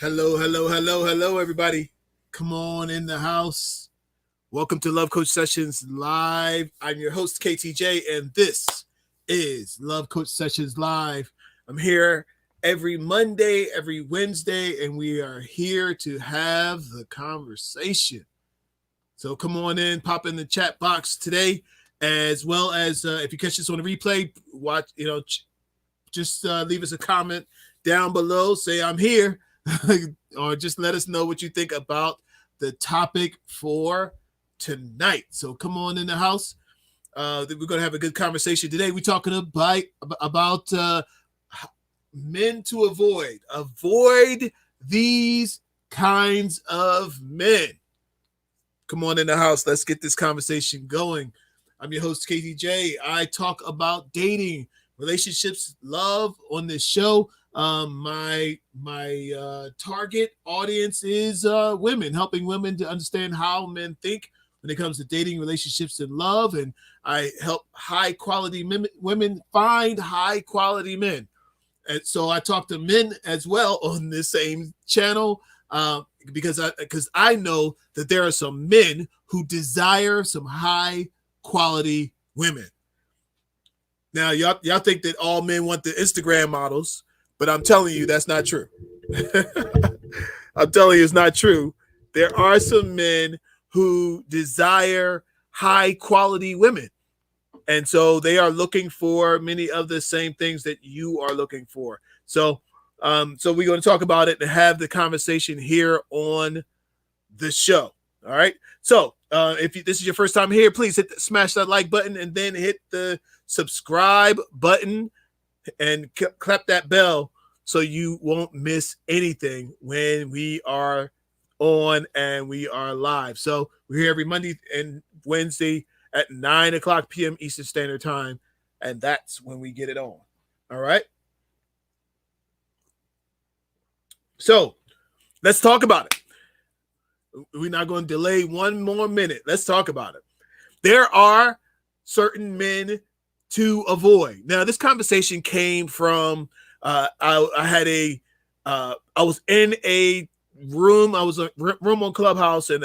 Hello, hello, hello, hello, everybody. Come on in the house. Welcome to Love Coach Sessions Live. I'm your host, KTJ, and this is Love Coach Sessions Live. I'm here every Monday, every Wednesday, and we are here to have the conversation. So come on in, pop in the chat box today, as well as if you catch this on the replay, watch, just leave us a comment down below. Say I'm here, or just let us know what you think about the topic for tonight. So come on in the house. We're going to have a good conversation today. We're talking about men to avoid. Avoid these kinds of men. Come on in the house. Let's get this conversation going. I'm your host, KTJ. I talk about dating, relationships, love on this show. My target audience is women, helping women to understand how men think when it comes to dating, relationships, and love. And I help high quality women find high quality men. And so I talk to men as well on this same channel because I know that there are some men who desire some high quality women. Now, y'all think that all men want the Instagram models, but I'm telling you that's not true. I'm telling you it's not true. There are some men who desire high quality women. And so they are looking for many of the same things that you are looking for. So we're going to talk about it and have the conversation here on the show. All right. So if this is your first time here, please smash that like button and then hit the subscribe button and clap that bell so you won't miss anything when we are on and we are live. So we're here every Monday and Wednesday at 9 o'clock p.m. Eastern Standard Time, and that's when we get it on. All right? So let's talk about it. We're not going to delay one more minute. Let's talk about it. There are certain men to avoid. Now, this conversation came from I was in a room. I was a room on Clubhouse, and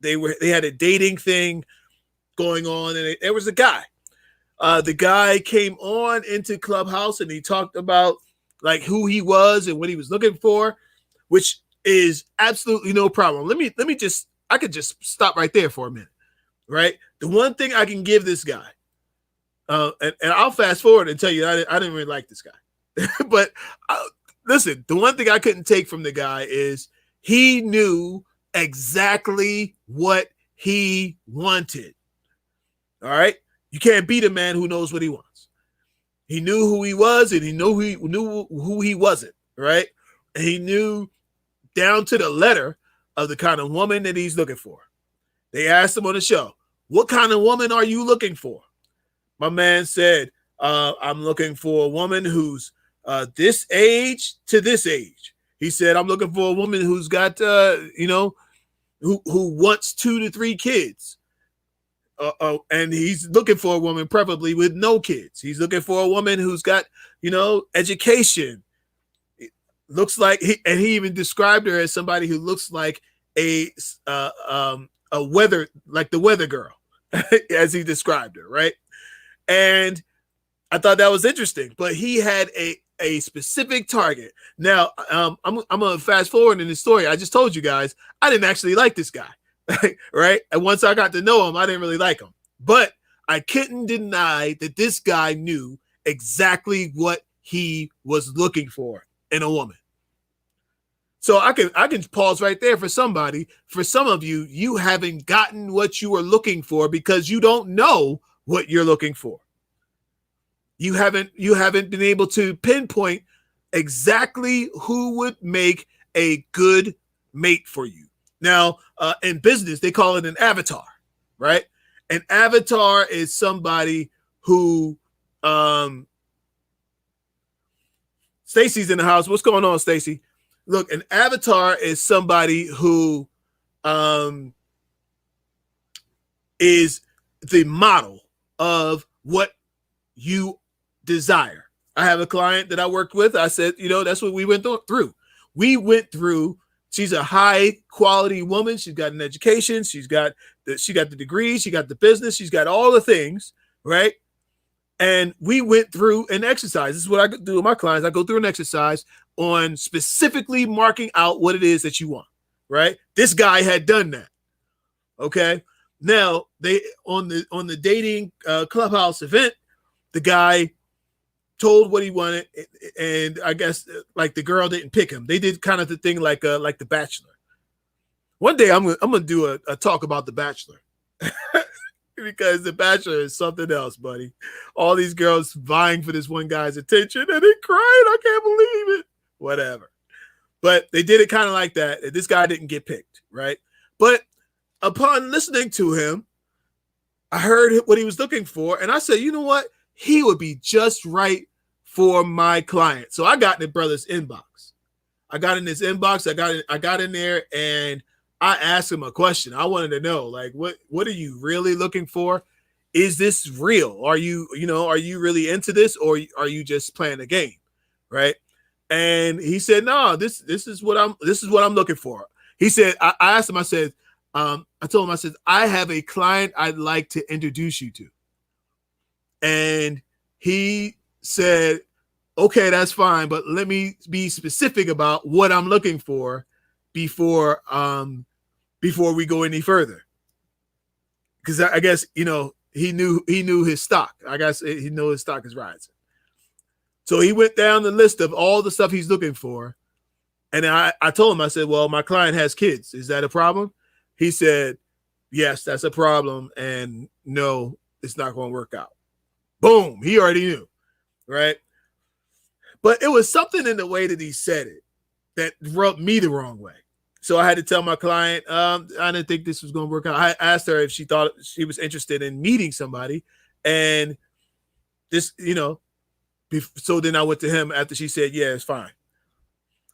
they had a dating thing going on, and there was a guy. The guy came on into Clubhouse, and he talked about like who he was and what he was looking for, which is absolutely no problem. I could just stop right there for a minute, right? The one thing I can give this guy, and I'll fast forward and tell you I didn't really like this guy, but listen, the one thing I couldn't take from the guy is he knew exactly what he wanted. All right, you can't beat a man who knows what he wants. He knew who he was, and he knew who he wasn't. Right, and he knew down to the letter of the kind of woman that he's looking for. They asked him on the show, "What kind of woman are you looking for?" My man said, "I'm looking for a woman who's this age to this age." He said, "I'm looking for a woman who's got who wants 2 to 3 kids." And he's looking for a woman preferably with no kids. He's looking for a woman who's got, education. It looks like he even described her as somebody who looks like a weather, like the weather girl, as he described her, right? And I thought that was interesting, but he had a specific target. Now, I'm gonna fast forward in the story. I just told you guys I didn't actually like this guy. Right? And once I got to know him, I didn't really like him. But I couldn't deny that this guy knew exactly what he was looking for in a woman. So I can pause right there for somebody. For some of you, you haven't gotten what you were looking for because you don't know what you're looking for. You haven't been able to pinpoint exactly who would make a good mate for you. Now, in business, they call it an avatar, right? An avatar is somebody who, Stacy's in the house. What's going on, Stacy? Look, an avatar is somebody who is the model of what you desire. I have a client that I worked with. I said, that's what we went through. we went through. She's a high quality woman. She's got an education. She got the degree. She got the business. She's got all the things, right? And we went through an exercise. This is what I do with my clients. I go through an exercise on specifically marking out what it is that you want, right? This guy had done that. Okay. Now they on the dating clubhouse event, the guy told what he wanted, and I guess like the girl didn't pick him. They did kind of the thing like The Bachelor. One day I'm gonna do a talk about The Bachelor. Because The Bachelor is something else, buddy. All these girls vying for this one guy's attention and they crying. I can't believe it. Whatever. But they did it kind of like that. This guy didn't get picked, right? But upon listening to him, I heard what he was looking for. And I said, you know what? He would be just right for my client. So I got in the brother's inbox. I got in his inbox. I got in there and I asked him a question. I wanted to know, like, what are you really looking for? Is this real? Are you really into this, or are you just playing a game, right? And he said, no, this is what I'm looking for. He said, I asked him, I said, I told him, I said, I have a client I'd like to introduce you to. And he said, okay, that's fine, but let me be specific about what I'm looking for before we go any further. Because I guess, he knew his stock. I guess he knew his stock is rising. So he went down the list of all the stuff he's looking for. And I told him, I said, well, my client has kids. Is that a problem? He said, yes, that's a problem. And no, it's not going to work out. Boom. He already knew. Right. But it was something in the way that he said it that rubbed me the wrong way. So I had to tell my client, I didn't think this was going to work out. I asked her if she thought she was interested in meeting somebody. And this, so then I went to him after she said, yeah, it's fine.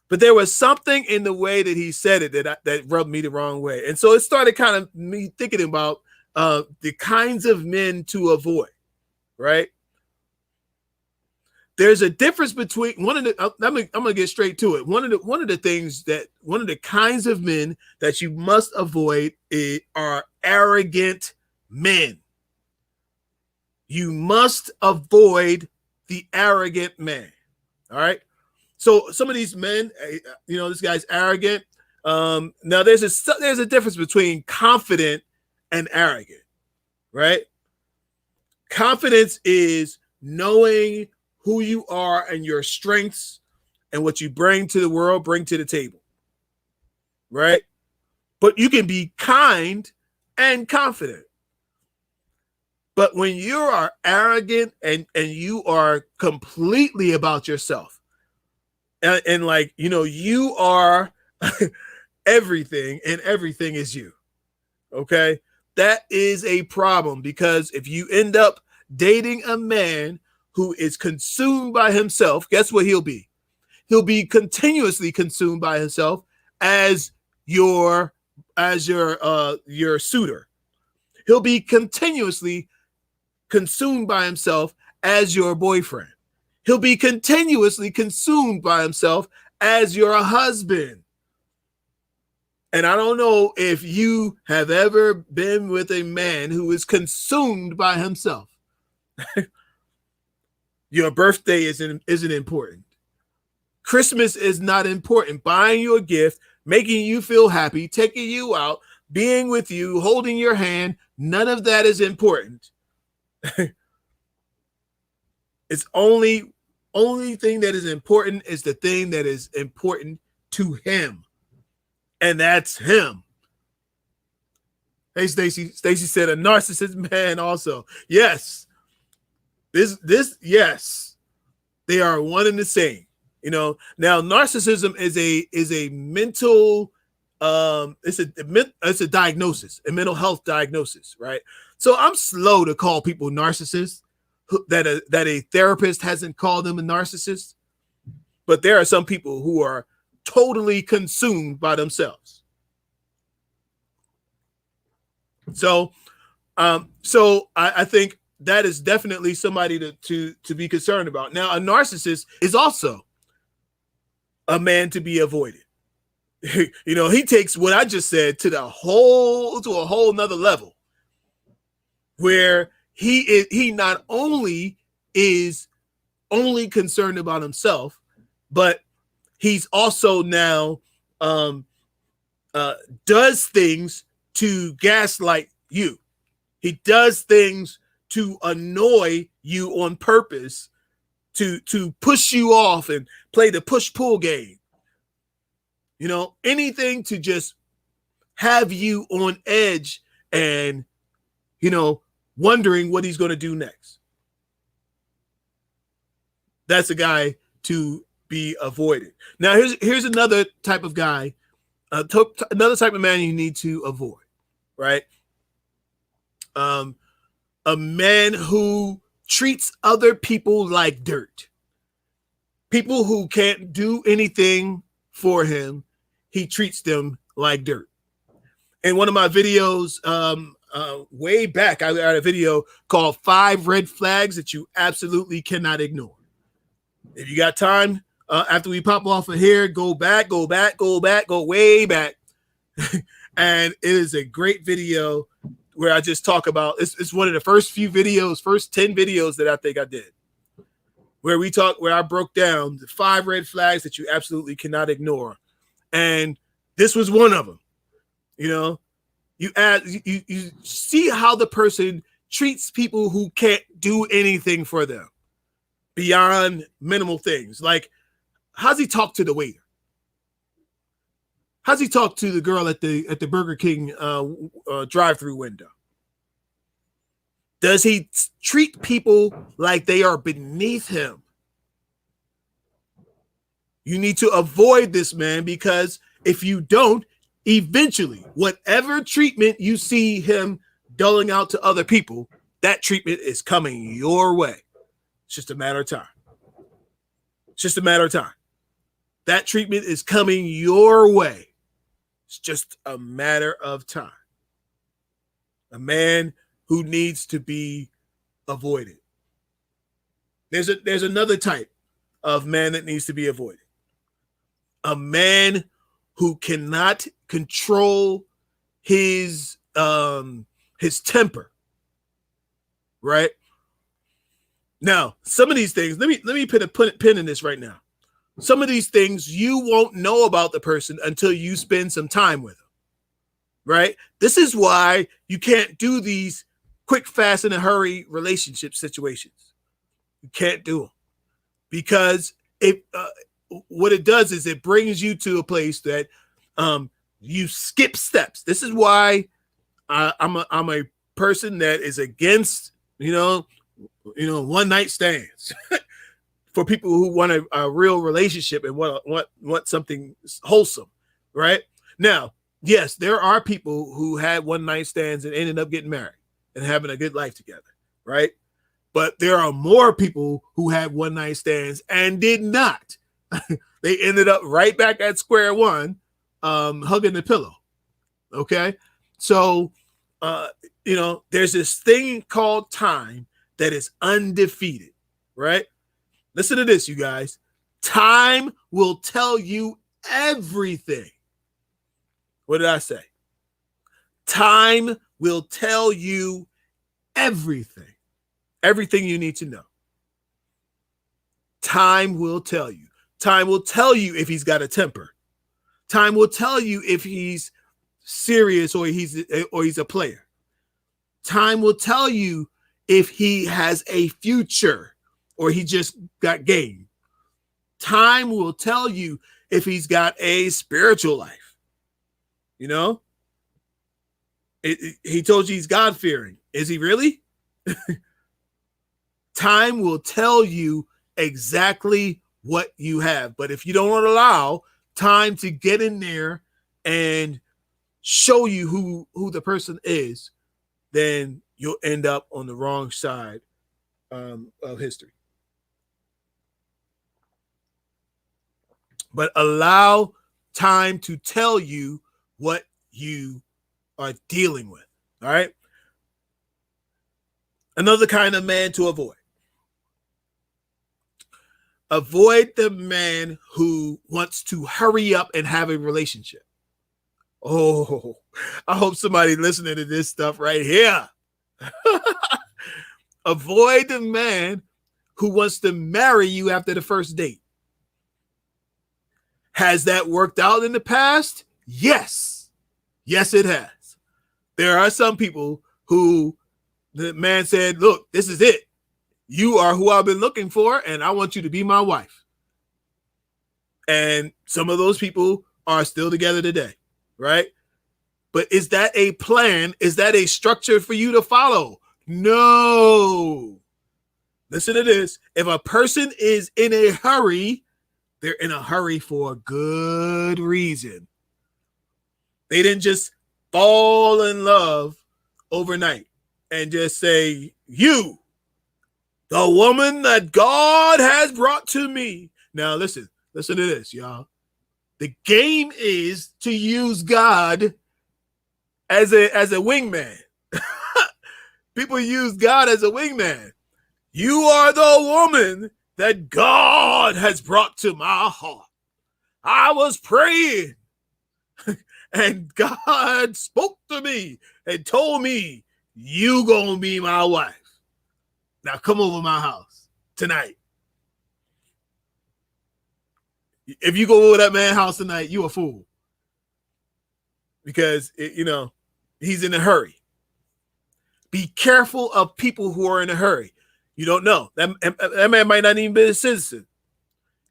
But there was something in the way that he said it that rubbed me the wrong way. And so it started kind of me thinking about the kinds of men to avoid, right? There's a difference between I'm gonna get straight to it. One of the kinds of men that you must avoid are arrogant men. You must avoid the arrogant man. All right. So some of these men, this guy's arrogant. Now there's a difference between confident and arrogant, right? Confidence is knowing who you are and your strengths and what you bring to the world, bring to the table, right? But you can be kind and confident. But when you are arrogant and you are completely about yourself and like, you are everything and everything is you, okay? That is a problem, because if you end up dating a man who is consumed by himself, guess what he'll be? He'll be continuously consumed by himself as your suitor. He'll be continuously consumed by himself as your boyfriend. He'll be continuously consumed by himself as your husband. And I don't know if you have ever been with a man who is consumed by himself. Your birthday isn't important. Christmas is not important. Buying you a gift, making you feel happy, taking you out, being with you, holding your hand, none of that is important. It's only thing that is important is the thing that is important to him. And that's him. Hey, Stacy. Stacy said a narcissist man also. Yes. Yes. They are one and the same. Now narcissism is a mental it's a diagnosis, a mental health diagnosis, right? So I'm slow to call people narcissists that a therapist hasn't called them a narcissist. But there are some people who are totally consumed by themselves. So I think that is definitely somebody to be concerned about. Now, a narcissist is also a man to be avoided. You know, he takes what I just said to a whole nother level, where he not only is only concerned about himself, but he's also now does things to gaslight you. He does things to annoy you on purpose, to push you off and play the push-pull game. You know, anything to just have you on edge and, you know, wondering what he's going to do next. That's a guy to be avoided. Now, here's another type of guy, another type of man you need to avoid, right? A man who treats other people like dirt. People who can't do anything for him, he treats them like dirt. In one of my videos, way back, I had a video called 5 Red Flags That You Absolutely Cannot Ignore. If you got time, after we pop off of here, go way back. And it is a great video where I just talk about, it's one of the first 10 videos that I think I did, where I broke down the 5 red flags that you absolutely cannot ignore. And this was one of them. You know, you see how the person treats people who can't do anything for them beyond minimal things. Like, how's he talk to the waiter? How's he talk to the girl at the Burger King drive-through window? Does he treat people like they are beneath him? You need to avoid this man, because if you don't, eventually, whatever treatment you see him doling out to other people, that treatment is coming your way. It's just a matter of time. It's just a matter of time. That treatment is coming your way. It's just a matter of time. A man who needs to be avoided. There's another type of man that needs to be avoided. A man who cannot control his temper. Right? Now, some of these things, let me put a pin in this right now. Some of these things you won't know about the person until you spend some time with them. Right? This is why you can't do these quick, fast, in a hurry relationship situations. You can't do them, because what it does is it brings you to a place that you skip steps. This is why I'm a person that is against one night stands for people who want a real relationship and want something wholesome. Right? Now, yes, there are people who had one night stands and ended up getting married and having a good life together, right? But there are more people who had one night stands and did not. They ended up right back at square one, hugging the pillow. Okay? So, there's this thing called time that is undefeated, right? Listen to this, you guys. Time will tell you everything. What did I say? Time will tell you everything. Everything you need to know. Time will tell you. Time will tell you if he's got a temper. Time will tell you if he's serious or he's a player. Time will tell you if he has a future or he just got game. Time will tell you if he's got a spiritual life. You know, he told you he's God-fearing. Is he really? Time will tell you exactly what you have. But if you don't allow time to get in there and show you who the person is, then you'll end up on the wrong side of history. But allow time to tell you what you are dealing with. All right. Another kind of man to avoid. Avoid the man who wants to hurry up and have a relationship. Oh, I hope somebody listening to this stuff right here. Avoid the man who wants to marry you after the first date. Has that worked out in the past? Yes. Yes, it has. There are some people who the man said, look, this is it. You are who I've been looking for, and I want you to be my wife. And some of those people are still together today, right? But is that a plan? Is that a structure for you to follow? No. Listen to this. If a person is in a hurry, they're in a hurry for a good reason. They didn't just fall in love overnight and just say, you, the woman that God has brought to me. Now, listen to this, y'all. The game is to use God as a wingman. People use God as a wingman. You are the woman that God has brought to my heart. I was praying and God spoke to me and told me, you gonna be my wife. Now come over my house tonight. If you go over that man's house tonight, you a fool. Because, he's in a hurry. Be careful of people who are in a hurry. You don't know. That man might not even be a citizen.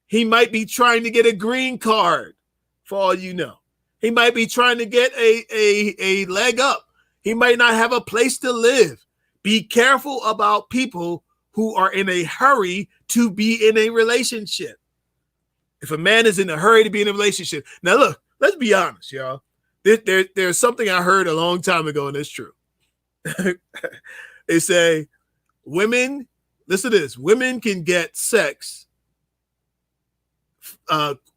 He might be trying to get a green card, for all you know. He might be trying to get a leg up. He might not have a place to live. Be careful about people who are in a hurry to be in a relationship. If a man is in a hurry to be in a relationship. Now, look, let's be honest, y'all. There's something I heard a long time ago, and it's true. They say women, listen to this, women can get sex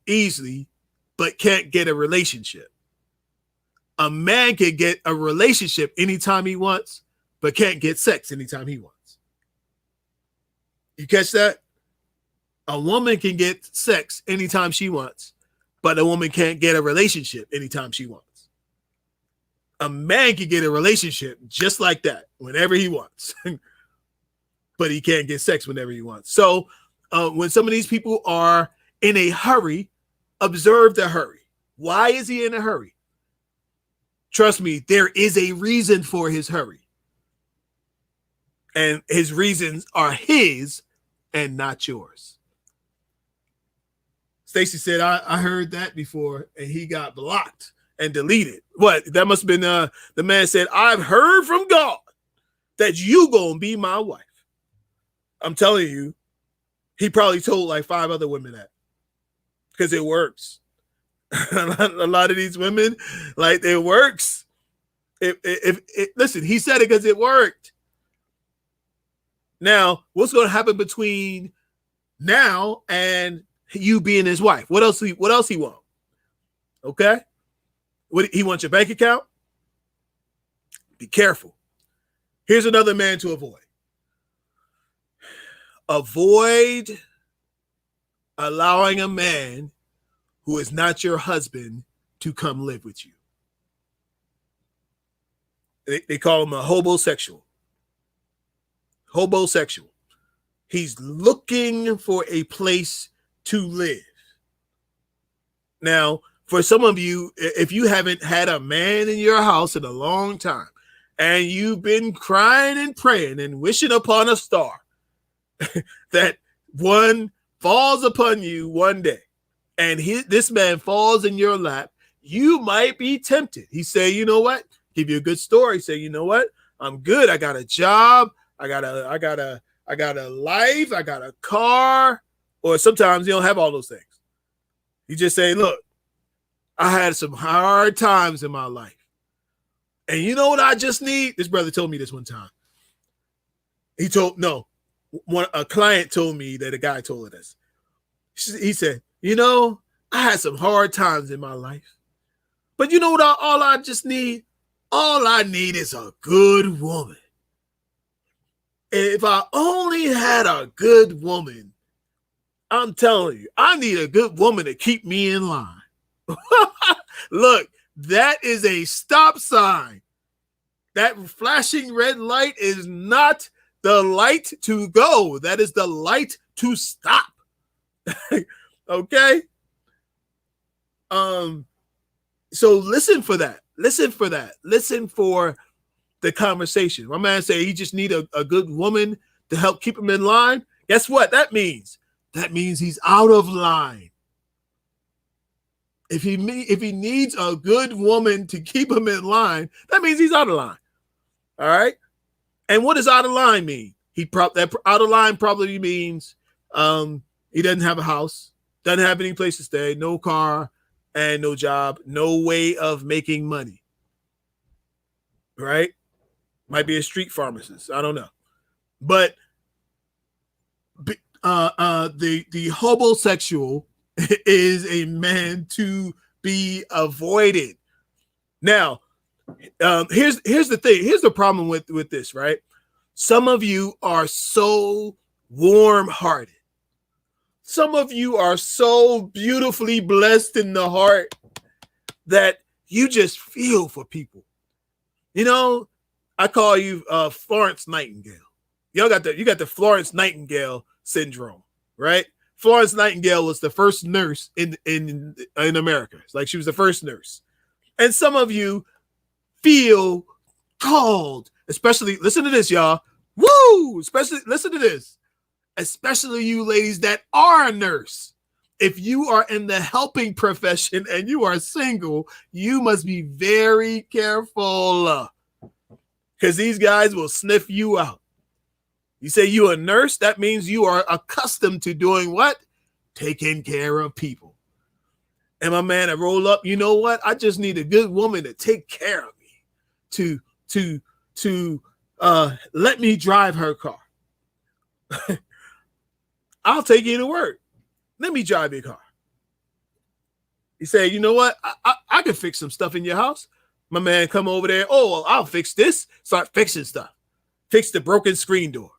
easily, but can't get a relationship. A man can get a relationship anytime he wants, but can't get sex anytime he wants. You catch that? A woman can get sex anytime she wants, but a woman can't get a relationship anytime she wants. A man can get a relationship just like that whenever he wants, but he can't get sex whenever he wants. So when some of these people are in a hurry, observe the hurry. Why is he in a hurry? Trust me, there is a reason for his hurry. And his reasons are his and not yours. Stacy said, I heard that before, and he got blocked and deleted. What? That must have been the man said, I've heard from God that you gonna be my wife. I'm telling you, he probably told like 5 other women that because it works. A lot of these women, like, it works. Listen, he said it because it worked. Now, what's going to happen between now and you being his wife? What else he want? Okay? What he wants, your bank account? Be careful. Here's another man to avoid. Avoid allowing a man who is not your husband to come live with you. They call him a hobosexual. Hobosexual. He's looking for a place to live. Now, for some of you, if you haven't had a man in your house in a long time, and you've been crying and praying and wishing upon a star that one falls upon you one day, and this man falls in your lap, you might be tempted. He say, you know what? Give you a good story. Say, you know what? I'm good. I got a job. I got a life. I got a car. Or sometimes you don't have all those things. You just say, look, I had some hard times in my life. And you know what I just need? This brother told me this one time. A client told me that a guy told her this. He said, you know, I had some hard times in my life. But you know what all I just need? All I need is a good woman. If I only had a good woman, I'm telling you, I need a good woman to keep me in line. Look, that is a stop sign. That flashing red light is not the light to go. That is the light to stop. Okay? So listen for that. Listen for that. Listen for the conversation. My man said he just need a good woman to help keep him in line. Guess what that means? That means he's out of line. If he needs a good woman to keep him in line, that means he's out of line. All right. And what does out of line mean? That out of line probably means he doesn't have a house, doesn't have any place to stay, no car, and no job, no way of making money. Right? Might be a street pharmacist. I don't know. But the homosexual is a man to be avoided. Now, here's the thing. Here's the problem with this, right? Some of you are so warm-hearted. Some of you are so beautifully blessed in the heart that you just feel for people. You know, I call you Florence Nightingale. You got the Florence Nightingale syndrome, right? Florence Nightingale was the first nurse in America. It's like she was the first nurse. And some of you feel called, especially, listen to this, y'all. Woo! Especially, listen to this. Especially you ladies that are a nurse. If you are in the helping profession and you are single, you must be very careful because these guys will sniff you out. You say you're a nurse, that means you are accustomed to doing what? Taking care of people. And my man, I roll up, you know what? I just need a good woman to take care of me, to let me drive her car. I'll take you to work. Let me drive your car. You say, you know what? I can fix some stuff in your house. My man come over there. Oh, well, I'll fix this. Start fixing stuff. Fix the broken screen door.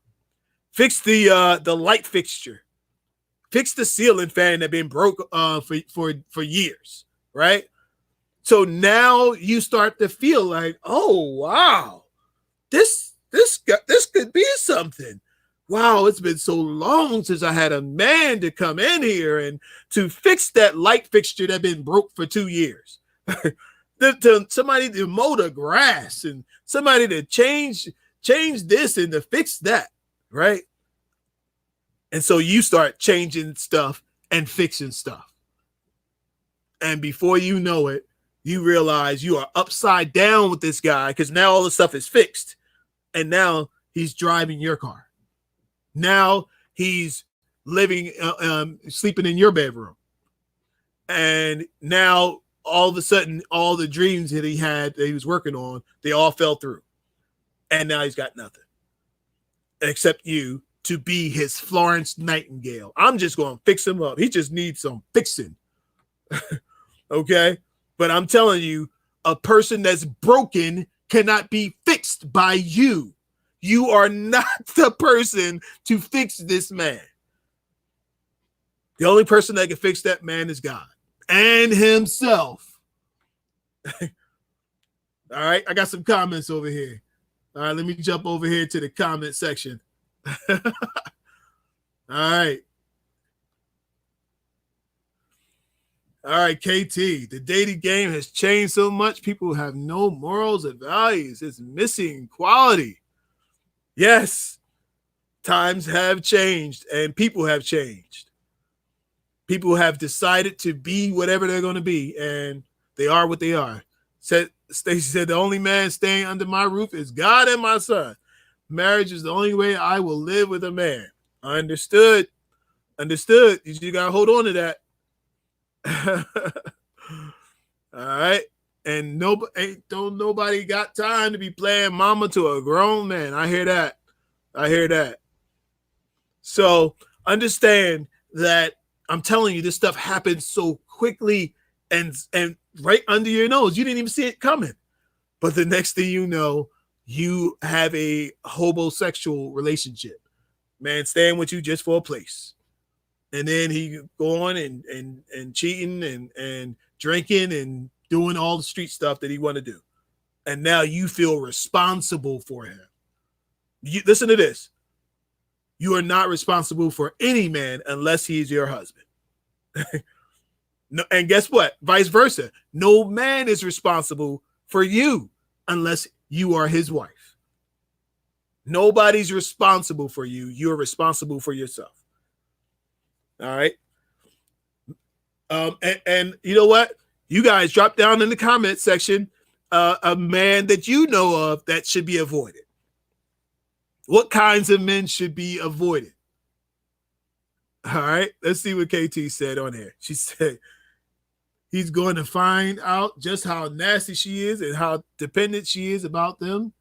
Fix the light fixture. Fix the ceiling fan that been broke for years, right? So now you start to feel like, oh wow, this could be something. Wow, it's been so long since I had a man to come in here and to fix that light fixture that been broke for 2 years. Somebody to mow the grass and somebody to change this and to fix that, right? And so you start changing stuff and fixing stuff. And before you know it, you realize you are upside down with this guy because now all the stuff is fixed. And now he's driving your car. Now he's living, sleeping in your bedroom. And now all of a sudden, all the dreams that he had that he was working on, they all fell through. And now he's got nothing except you to be his Florence Nightingale. I'm just going to fix him up. He just needs some fixing. Okay? But I'm telling you, a person that's broken cannot be fixed by you. You are not the person to fix this man. The only person that can fix that man is God and himself. All right, I got some comments over here. All right, let me jump over here to the comment section. All right. All right, KT. The dating game has changed so much. People have no morals or values. It's missing quality. Yes, times have changed and people have changed. People have decided to be whatever they're going to be, and they are what they are. Stacey said, the only man staying under my roof is God and my son. Marriage is the only way I will live with a man. Understood. Understood. You got to hold on to that. All right. And nobody got time to be playing mama to a grown man. I hear that. I hear that. So understand that I'm telling you, this stuff happens so quickly and right under your nose. You didn't even see it coming. But the next thing you know, you have a homosexual relationship. Man staying with you just for a place. and then he go on and cheating and drinking and doing all the street stuff that he want to do. And now you feel responsible for him. Listen to this. You are not responsible for any man unless he's your husband. No, and guess what? Vice versa. No man is responsible for you unless you are his wife. Nobody's responsible for you. You're responsible for yourself. All right. And you know what? You guys drop down in the comment section a man that you know of that should be avoided. What kinds of men should be avoided? All right. Let's see what KT said on here. She said he's going to find out just how nasty she is and how dependent she is about them.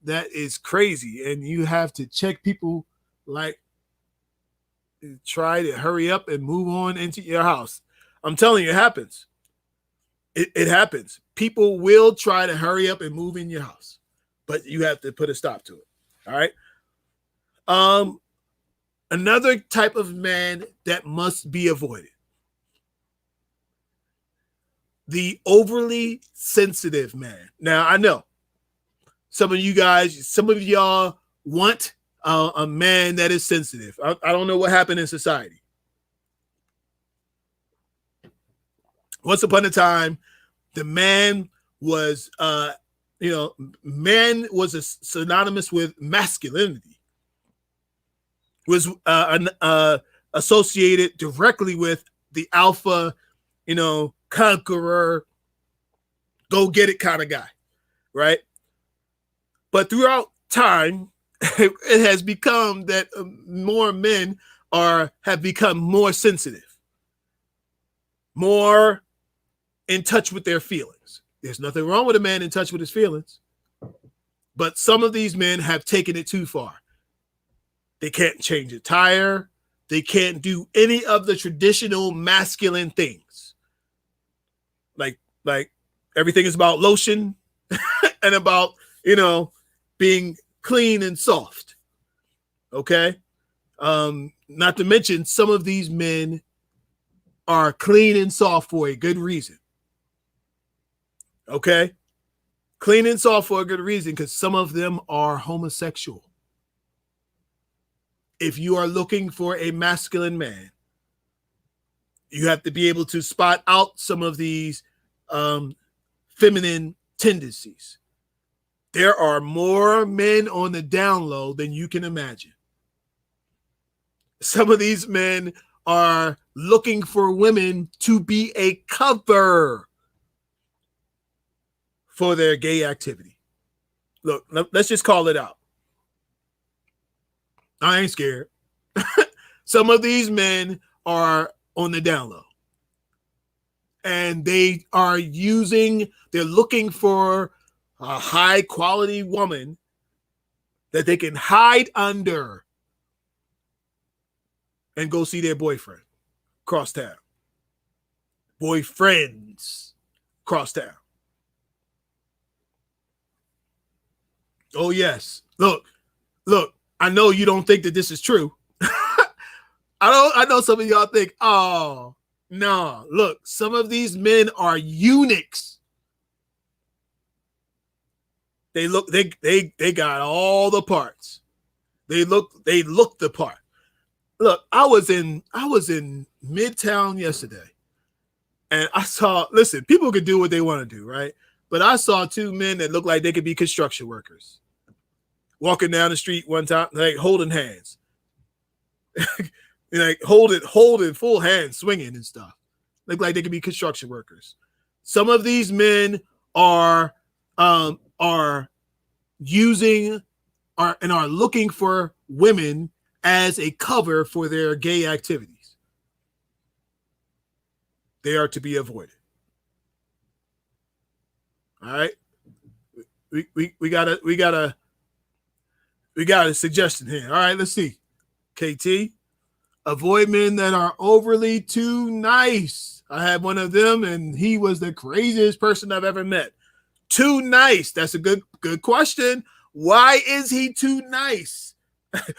That is crazy. And you have to check people like try to hurry up and move on into your house. I'm telling you, it happens. It happens. People will try to hurry up and move in your house, but you have to put a stop to it. All right. Another type of man that must be avoided. The overly sensitive man. Now, I know some of y'all want a man that is sensitive. I don't know what happened in society. Once upon a time, the man was, man was synonymous with masculinity. Was associated directly with the alpha, conqueror, go get it kind of guy, right? But throughout time, it has become that more men have become more sensitive, more in touch with their feelings. There's nothing wrong with a man in touch with his feelings, but some of these men have taken it too far. They can't change a tire. They can't do any of the traditional masculine things. Like everything is about lotion and about, being clean and soft. Okay. Not to mention some of these men are clean and soft for a good reason. Okay. Clean and soft for a good reason, because some of them are homosexual. If you are looking for a masculine man, you have to be able to spot out some of these feminine tendencies. There are more men on the down low than you can imagine. Some of these men are looking for women to be a cover for their gay activity. Look, let's just call it out. I ain't scared. Some of these men are on the down low. And they're looking for a high quality woman that they can hide under and go see their boyfriend cross town. Boyfriends cross town. Oh, yes. Look, I know you don't think that this is true. I know some of y'all think, oh, no. Look, some of these men are eunuchs. They got all the parts. They look the part. Look, I was in Midtown yesterday, and I saw, listen, people can do what they want to do, right? But I saw two men that looked like they could be construction workers walking down the street one time, like holding hands. Like holding full hands, swinging and stuff. Look like they could be construction workers. Some of these men are looking for women as a cover for their gay activities. They are to be avoided. All right. We got a suggestion here. All right, let's see. KT, avoid men that are overly too nice. I had one of them, and he was the craziest person I've ever met. Too nice. That's a good question. Why is he too nice?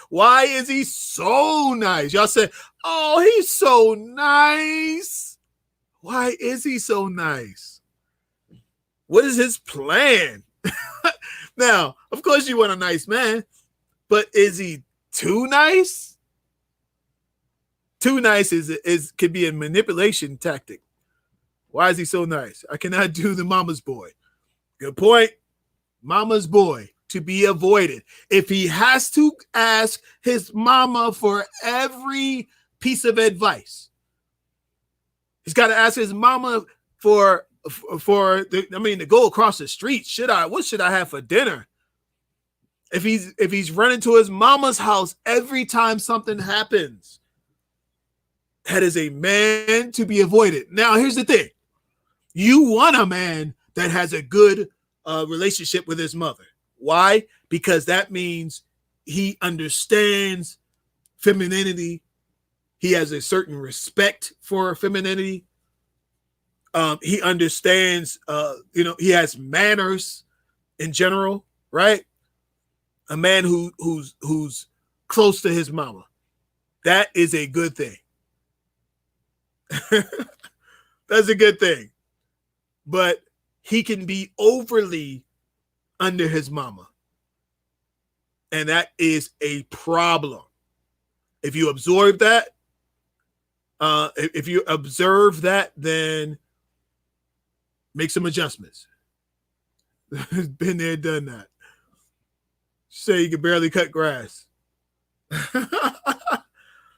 Why is he so nice? Y'all said, oh, he's so nice. Why is he so nice? What is his plan? Now, of course, you want a nice man, but is he too nice? Too nice could be a manipulation tactic. Why is he so nice? I cannot do the mama's boy. Good point. Mama's boy to be avoided. If he has to ask his mama for every piece of advice, he's got to ask his mama to go across the street. What should I have for dinner? If he's running to his mama's house every time something happens, that is a man to be avoided. Now, here's the thing. You want a man that has a good relationship with his mother. Why? Because that means he understands femininity. He has a certain respect for femininity. He understands, he has manners in general, right? A man who's close to his mama. That is a good thing. That's a good thing. But he can be overly under his mama. And that is a problem. If you observe that, then make some adjustments. Been there, done that. Say you can barely cut grass.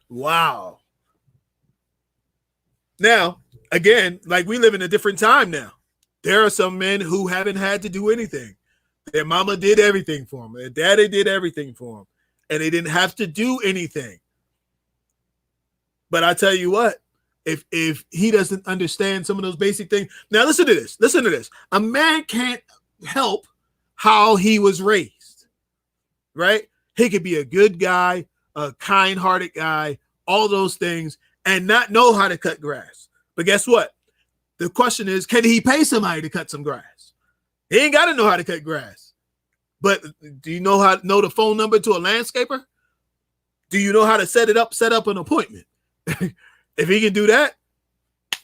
Wow. Now, again, like we live in a different time now. There are some men who haven't had to do anything. Their mama did everything for them. Their daddy did everything for them. And they didn't have to do anything. But I tell you what, if he doesn't understand some of those basic things. Now, listen to this. Listen to this. A man can't help how he was raised, right? He could be a good guy, a kind-hearted guy, all those things, and not know how to cut grass. But guess what? The question is, can he pay somebody to cut some grass? He ain't got to know how to cut grass. But do you know the phone number to a landscaper? Do you know how to set up an appointment? If he can do that,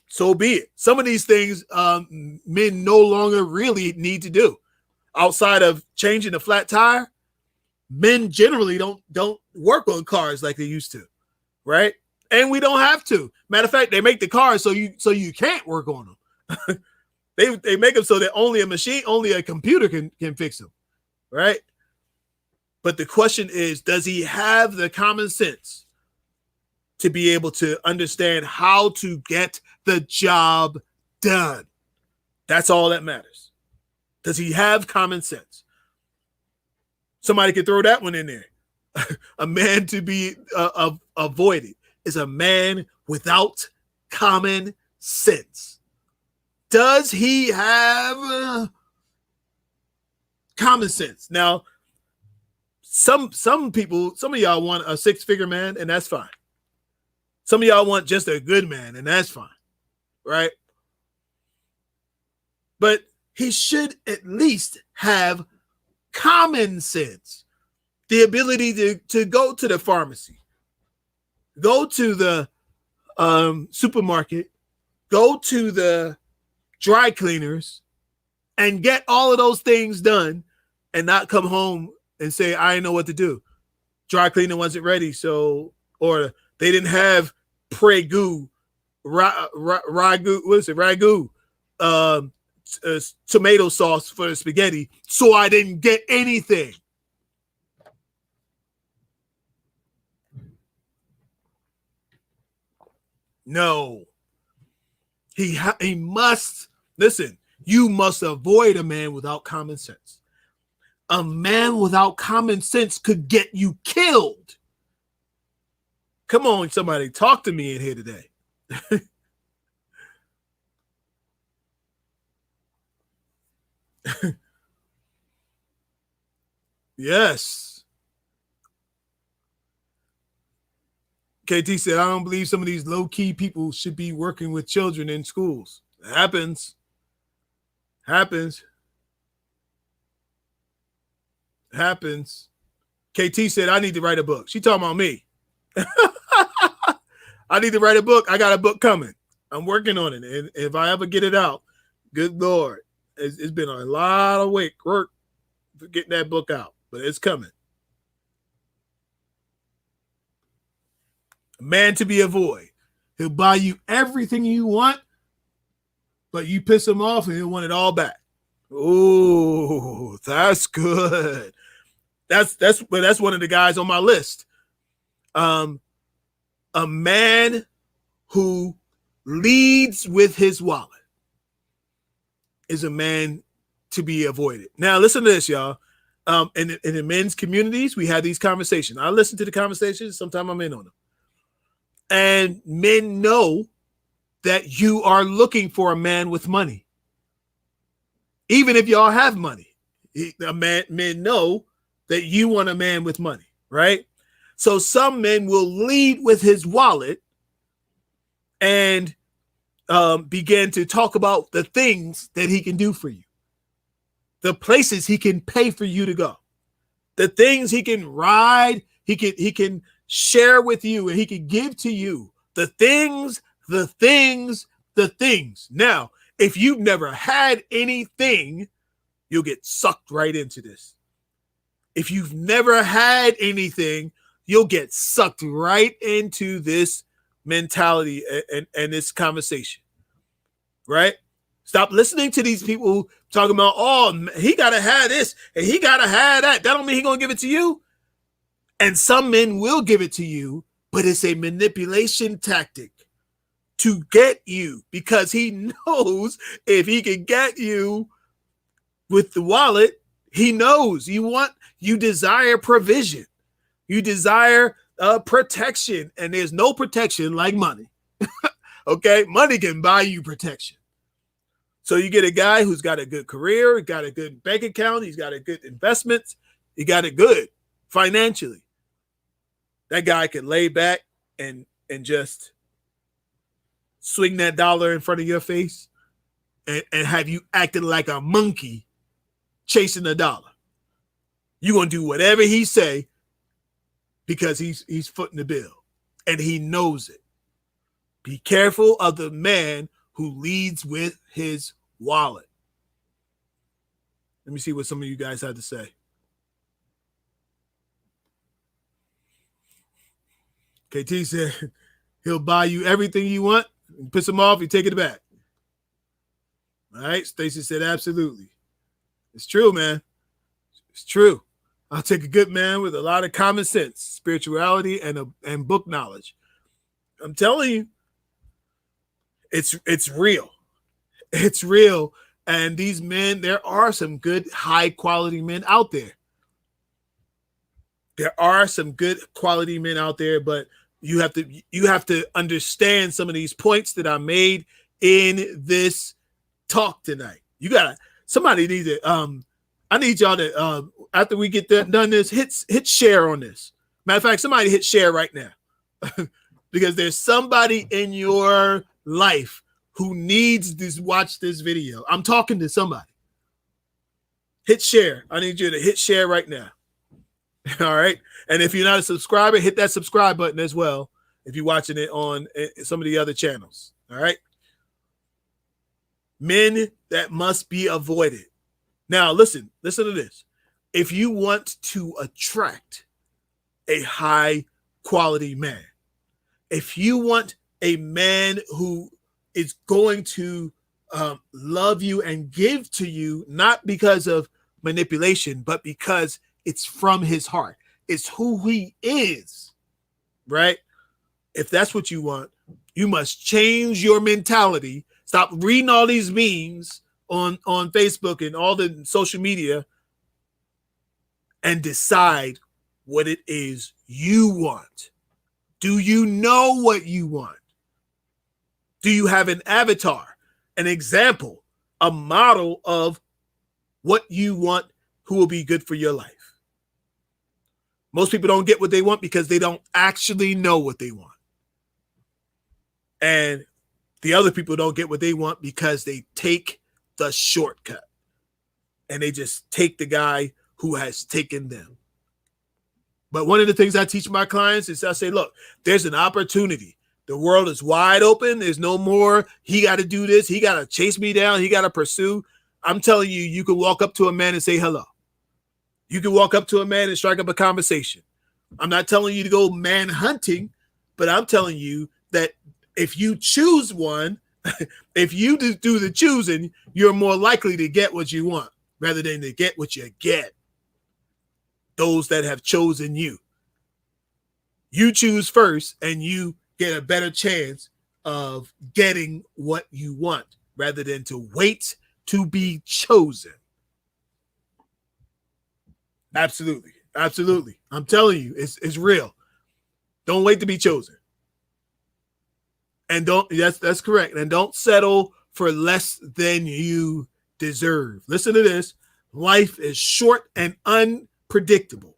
so be it. Some of these things men no longer really need to do. Outside of changing a flat tire, men generally don't work on cars like they used to, right? And we don't have to. Matter of fact, they make the cars so you can't work on them. They make them so that only a computer can fix them, right? But the question is, does he have the common sense to be able to understand how to get the job done? That's all that matters. Does he have common sense? Somebody could throw that one in there. A man to be avoided is a man without common sense. Does he have common sense? Now, some people, some of y'all want a six-figure man, and that's fine. Some of y'all want just a good man, and that's fine, right? But he should at least have common sense, the ability to go to the pharmacy, go to the supermarket, go to the dry cleaners, and get all of those things done, and not come home and say, I didn't know what to do. Dry cleaner wasn't ready, or they didn't have ragu, tomato sauce for the spaghetti, so I didn't get anything. No. He must, listen, you must avoid a man without common sense. A man without common sense could get you killed. Come on, somebody, talk to me in here today. Yes. KT said, I don't believe some of these low-key people should be working with children in schools. It happens. Happens. KT said, I need to write a book. She talking about me. I need to write a book. I got a book coming. I'm working on it. And if I ever get it out, good Lord, it's been a lot of work for getting that book out, but it's coming. A man to be avoided. He'll buy you everything you want, but you piss him off and he'll want it all back. Oh, that's good. That's one of the guys on my list. A man who leads with his wallet is a man to be avoided. Now, listen to this, y'all. In the men's communities, we have these conversations. I listen to the conversations. Sometimes I'm in on them. And men know that you are looking for a man with money. Even if y'all have money, men know that you want a man with money, right? So some men will lead with his wallet and begin to talk about the things that he can do for you, the places he can pay for you to go, the things he can ride, he can share with you, and he can give to you the things. Now, if you've never had anything, you'll get sucked right into this. If you've never had anything, you'll get sucked right into this mentality and this conversation, right? Stop listening to these people talking about, oh, he got to have this and he got to have that. That don't mean he's going to give it to you. And some men will give it to you, but it's a manipulation tactic to get you, because he knows if he can get you with the wallet, he knows you desire provision. You desire protection, and there's no protection like money. Okay? Money can buy you protection. So you get a guy who's got a good career, got a good bank account, he's got a good investments, he got it good financially. That guy can lay back and just swing that dollar in front of your face and have you acting like a monkey chasing the dollar. You're going to do whatever he say because he's footing the bill, and he knows it. Be careful of the man who leads with his wallet. Let me see what some of you guys had to say. KT said he'll buy you everything you want. You piss him off, you take it back. All right. Stacy said absolutely. It's true, man. It's true. I'll take a good man with a lot of common sense, spirituality, and book knowledge. I'm telling you, it's real. It's real. And these men, there are some good, high quality men out there. There are some good quality men out there, but you have to understand some of these points that I made in this talk tonight. Somebody needs to I need y'all to after we get done this, hit share on this. Matter of fact, somebody hit share right now. Because there's somebody in your life who needs to watch this video. I'm talking to somebody. Hit share. I need you to hit share right now. All right. And if you're not a subscriber, hit that subscribe button as well if you're watching it on some of the other channels. All right. Men that must be avoided. Now, listen to this. If you want to attract a high quality man, if you want a man who is going to love you and give to you, not because of manipulation, but because it's from his heart. It's who he is, right? If that's what you want, you must change your mentality. Stop reading all these memes on Facebook and all the social media and decide what it is you want. Do you know what you want? Do you have an avatar, an example, a model of what you want who will be good for your life? Most people don't get what they want because they don't actually know what they want. And the other people don't get what they want because they take the shortcut. And they just take the guy who has taken them. But one of the things I teach my clients is I say, look, there's an opportunity. The world is wide open. There's no more, he got to do this. He got to chase me down. He got to pursue. I'm telling you, you can walk up to a man and say hello. You can walk up to a man and strike up a conversation. I'm not telling you to go man hunting, but I'm telling you that if you choose one, if you do the choosing, you're more likely to get what you want rather than to get what you get. Those that have chosen you. You choose first and you get a better chance of getting what you want rather than to wait to be chosen. Absolutely. Absolutely. I'm telling you, it's real. Don't wait to be chosen. And that's correct. And don't settle for less than you deserve. Listen to this. Life is short and unpredictable.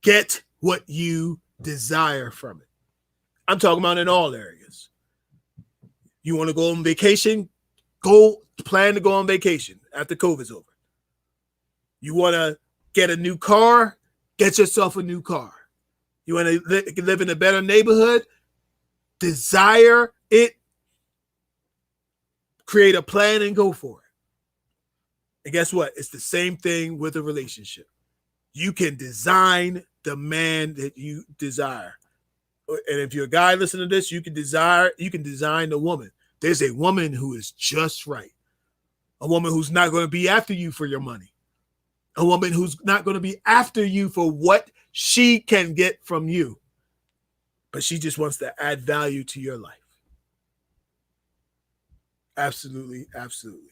Get what you desire from it. I'm talking about in all areas. You want to go on vacation? Plan to go on vacation after COVID's over. You want to get a new car? Get yourself a new car. You want to live in a better neighborhood? Desire it. Create a plan and go for it. And guess what? It's the same thing with a relationship. You can design the man that you desire. And if you're a guy listening to this, you can design the woman. There's a woman who is just right. A woman who's not going to be after you for your money. A woman who's not going to be after you for what she can get from you. But she just wants to add value to your life. Absolutely, absolutely.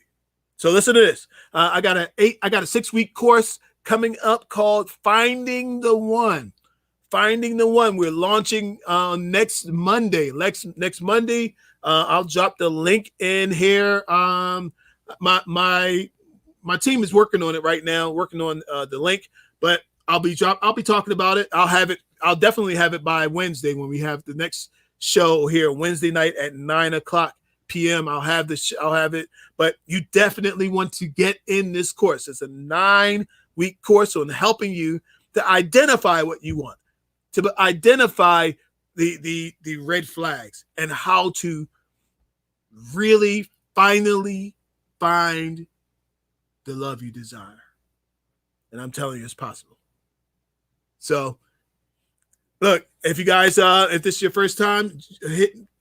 So listen to this. I got a 6-week course coming up called Finding the One. Finding the One. We're launching next Monday. Next Monday. I'll drop the link in here. My team is working on it right now, working on the link, but I'll be talking about it. I'll definitely have it by Wednesday when we have the next show here Wednesday night at 9:00 p.m. I'll have it, but you definitely want to get in this course. It's a 9-week course on helping you to identify what you want, to identify the red flags and how to really finally find the love you desire. And I'm telling you, it's possible. So look, if you guys, if this is your first time,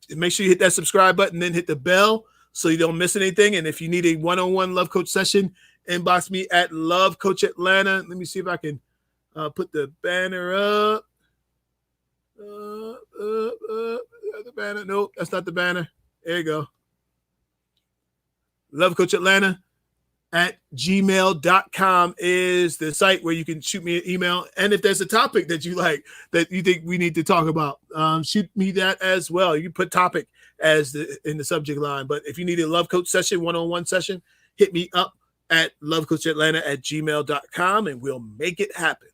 make sure you hit that subscribe button, then hit the bell so you don't miss anything. And if you need a one-on-one Love Coach session, inbox me at Love Coach Atlanta. Let me see if I can put the banner up. The banner. Nope, that's not the banner. There you go. Love Coach Atlanta at gmail.com is the site where you can shoot me an email. And if there's a topic that you like, that you think we need to talk about, shoot me that as well. You can put topic in the subject line. But if you need a Love Coach session, one-on-one session, hit me up at lovecoachatlanta@gmail.com and we'll make it happen.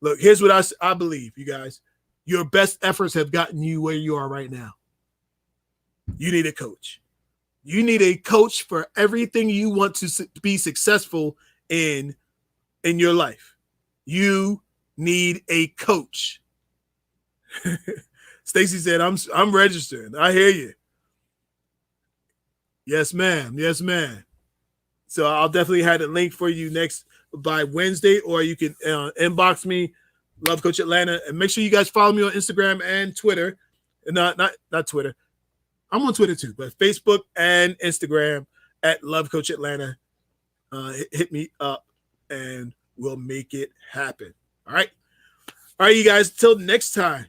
Look, here's what I believe, you guys. Your best efforts have gotten you where you are right now. You need a coach. You need a coach for everything you want to be successful in your life. You need a coach. Stacy said, I'm registered. I hear you. Yes, ma'am. Yes, ma'am. So I'll definitely have a link for you by Wednesday, or you can inbox me, Love Coach Atlanta, and make sure you guys follow me on Instagram and Twitter. Not Twitter. I'm on Twitter too, but Facebook and Instagram at Love Coach Atlanta. Hit me up and we'll make it happen. All right. All right, you guys. Till next time.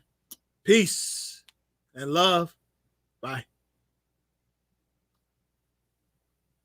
Peace and love. Bye.